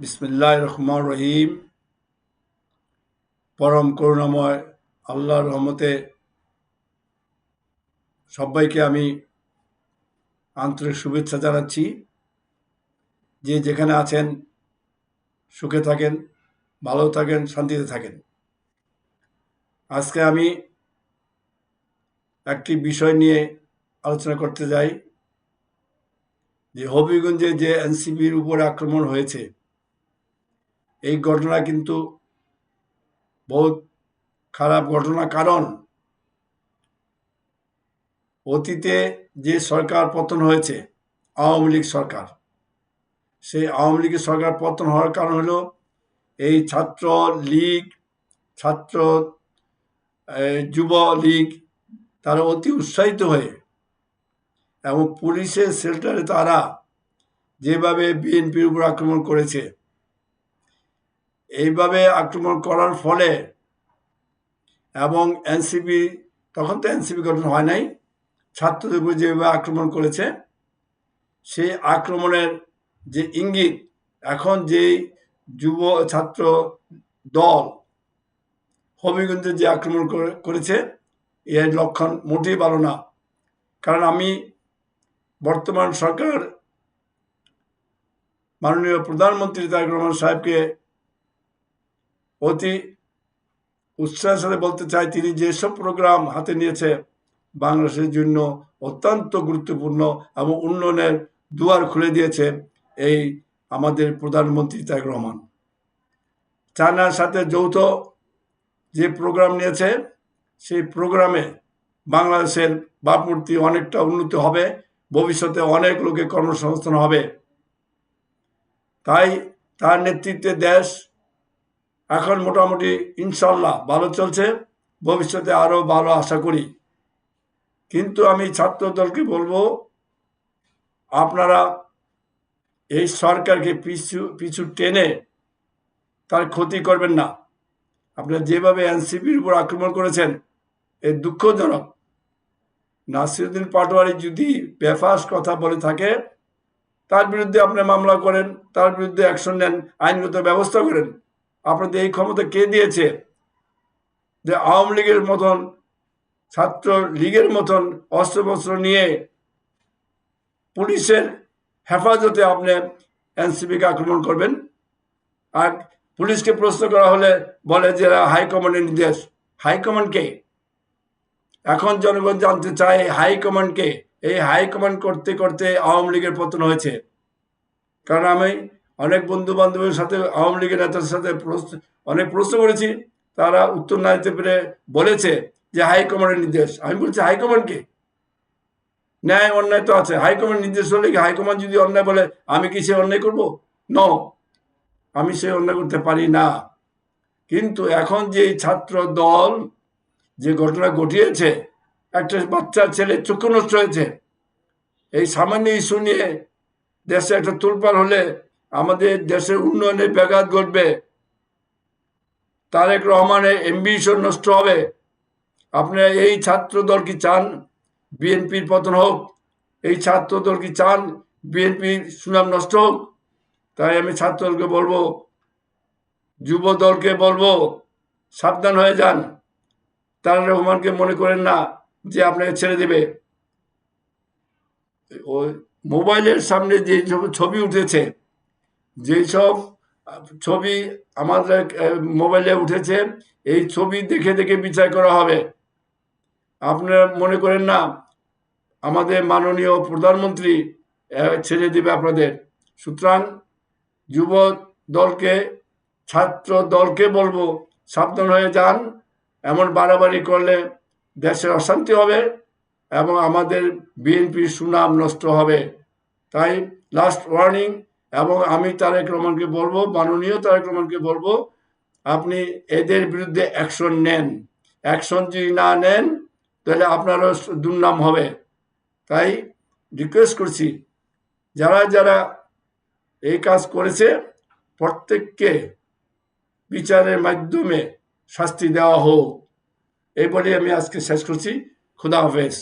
বিসমিল্লাহির রহমানির রহিম। পরম করুণাময় আল্লাহর রহমতে সবাইকে আমি আন্তরিক শুভেচ্ছা জানাচ্ছি। যে যেখানে আছেন সুখে থাকেন, ভালো থাকেন, শান্তিতে থাকেন। আজকে আমি একটি বিষয় নিয়ে আলোচনা করতে যাই যে হবিগঞ্জে যে এনসিপির উপরে আক্রমণ হয়েছে, এই ঘটনা কিন্তু বহুত খারাপ ঘটনা। কারণ অতীতে যে সরকার পতন হয়েছে, আওয়ামী লীগ সরকার, সেই আওয়ামী লীগের সরকার পতন হওয়ার কারণ হলো এই ছাত্র লীগ, ছাত্র যুব লীগ তারা অতি উৎসাহিত হয়ে এবং পুলিশের শেল্টারে তারা যেভাবে বিএনপির উপর আক্রমণ করেছে, এইভাবে আক্রমণ করার ফলে এবং এনসিপি, তখন তো এনসিপি গঠন হয় নাই, ছাত্রদের উপর যেভাবে আক্রমণ করেছে, সেই আক্রমণের যে ইঙ্গিত এখন যেই যুব ছাত্র দল হবিগঞ্জে যে আক্রমণ করেছে, এর লক্ষণ মোটেই ভালো না। কারণ আমি বর্তমান সরকার মাননীয় প্রধানমন্ত্রী তারেক রহমান সাহেবকে অতি উৎসাহের সাথে বলতে চাই, তিনি যেসব প্রোগ্রাম হাতে নিয়েছে বাংলাদেশের জন্য অত্যন্ত গুরুত্বপূর্ণ এবং উন্নয়নের দুয়ার খুলে দিয়েছে এই আমাদের প্রধানমন্ত্রী তারেক রহমান। চায়নার সাথে যৌথ যে প্রোগ্রাম নিয়েছে, সেই প্রোগ্রামে বাংলাদেশের ভাবমূর্তি অনেকটা উন্নতি হবে, ভবিষ্যতে অনেক লোকের কর্মসংস্থান হবে। তাই তার নেতৃত্বে দেশ এখন মোটামুটি ইনশাল্লাহ ভালো চলছে, ভবিষ্যতে আরো ভালো আশা করি। কিন্তু আমি ছাত্র দলকে বলবো, আপনারা এই সরকারকে পিছু টেনে তার ক্ষতি করবেন না। আপনারা যেভাবে এনসিপির উপর আক্রমণ করেছেন, এই দুঃখজনক। নাসিরউদ্দিন পাটোয়ারি যদি বেফাস কথা বলে থাকে, তার বিরুদ্ধে আপনি মামলা করেন, তার বিরুদ্ধে অ্যাকশন নেন, আইনগত ব্যবস্থা করেন। আপনাদের এই ক্ষমতা কে দিয়েছে যে আওয়ামী লীগের মতন, ছাত্র লীগের মতন অস্ত্রশস্ত্র নিয়ে পুলিশের হেফাজতে আপনি এনসিপিকে আক্রমণ করবেন? আর পুলিশকে প্রশ্ন করা হলে বলে যে হাইকমান্ডের নির্দেশ। হাইকমান্ড কে? এখন জনগণ জানতে চায় হাইকমান্ড কে। এই হাইকমান্ড করতে করতে আওয়ামী লীগের পতন হয়েছে। কারণ আমি অনেক বন্ধু বান্ধবের সাথে, আওয়ামী লীগের নেতার সাথে অনেক প্রশ্ন করেছি, তারা উত্তর না দিতে পেরে বলেছে যে হাইকমান্ডের নির্দেশ। আমি বলছি হাইকমান্ড কে? ন্যায় অন্যায় তো আছে, হাইকমান্ড নির্দেশ হলে কি, হাইকমান্ড যদি অন্যায় বলে আমি কি সে অন্যায় করবো? ন, আমি সে অন্যায় করতে পারি না। কিন্তু এখন যে ছাত্র দল যে ঘটনা ঘটিয়েছে, একটা বাচ্চা ছেলে চক্ষু নষ্ট হয়েছে, এই সামান্য ইস্যু নিয়ে দেশে একটা তোলপাড় হলে আমাদের দেশের উন্নয়নের ব্যাঘাত ঘটবে, তারেক রহমানের এমবিশন নষ্ট হবে। আপনারা এই ছাত্র দল কি চান বিএনপির পতন হোক? এই ছাত্র দল কি চান বিএনপির সুনাম নষ্ট হোক? তাই আমি ছাত্র দলকে বলবো, যুব দলকে বলবো, সাবধান হয়ে যান। তারেক রহমানকে মনে করেন না যে আপনাকে ছেড়ে দেবে। ওই মোবাইলের সামনে যে ছবি উঠেছে, যেসব ছবি আমাদের মোবাইলে উঠেছে, এই ছবি দেখে দেখে বিচার করা হবে। আপনারা মনে করেন না আমাদের মাননীয় প্রধানমন্ত্রী ছেড়ে দেবে আপনাদের। সুতরাং যুব দলকে, ছাত্র দলকে বলবো, সাবধান হয়ে যান। এমন বাড়াবাড়ি করলে দেশের অশান্তি হবে এবং আমাদের বিএনপির সুনাম নষ্ট হবে। তাই লাস্ট ওয়ার্নিং। এবং আমি তারেক রহমানকে বলবো, মাননীয় তারেক রহমানকে বলবো, আপনি এদের বিরুদ্ধে অ্যাকশন নেন। অ্যাকশন যদি না নেন তাহলে আপনারও দুর্নাম হবে। তাই রিকোয়েস্ট করছি, যারা যারা এই কাজ করেছে প্রত্যেককে বিচারের মাধ্যমে শাস্তি দেওয়া হোক। এই বলে আমি আজকে শেষ করছি। খুদা হাফেজ।